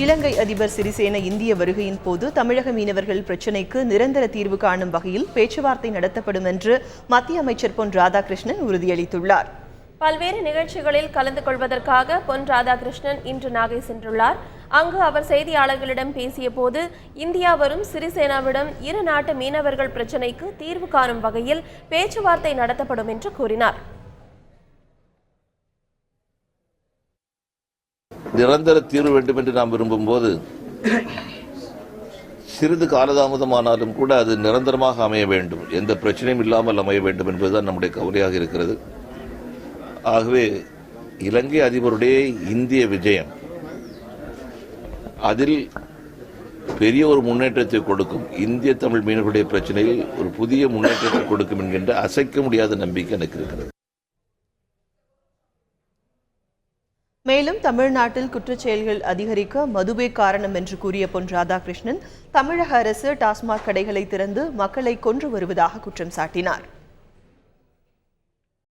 இலங்கை அதிபர் சிறிசேன இந்திய வருகையின் போது தமிழக மீனவர்கள் பிரச்சினைக்கு நிரந்தர தீர்வு காணும் வகையில் பேச்சுவார்த்தை நடத்தப்படும் என்று மத்திய அமைச்சர் பொன் ராதாகிருஷ்ணன் உறுதியளித்துள்ளார். பல்வேறு நிகழ்ச்சிகளில் கலந்து கொள்வதற்காக பொன் ராதாகிருஷ்ணன் இன்று நாகை சென்றுள்ளார். அங்கு அவர் செய்தியாளர்களிடம் பேசிய போது இந்தியா வரும் சிறிசேனாவிடம் இரு நாட்டு மீனவர்கள் பிரச்சினைக்கு தீர்வு காணும் வகையில் பேச்சுவார்த்தை நடத்தப்படும் என்று கூறினார். நிரந்தர தீர்வு வேண்டும் என்று நாம் விரும்பும் போது சிறிது காலதாமதமானாலும் கூட அது நிரந்தரமாக அமைய வேண்டும், எந்த பிரச்சனையும் இல்லாமல் அமைய வேண்டும் என்பதுதான் நம்முடைய கவலையாக இருக்கிறது. ஆகவே இலங்கை அதிபருடைய இந்திய விஜயம் அதில் பெரிய ஒரு முன்னேற்றத்தை கொடுக்கும், இந்திய தமிழ் மீனவர்களுடைய பிரச்சனையில் ஒரு புதிய முன்னேற்றத்தை கொடுக்கும் என்கின்ற அசைக்க முடியாத நம்பிக்கை எனக்கு இருக்கிறது. மேலும் தமிழ்நாட்டில் குற்றச்செயல்கள் அதிகரிக்க மதுவே காரணம் என்று கூறிய பொன் ராதாகிருஷ்ணன் தமிழக அரசு டாஸ்மாக் கடைகளை திறந்து மக்களை கொன்று வருவதாக குற்றம் சாட்டினார்.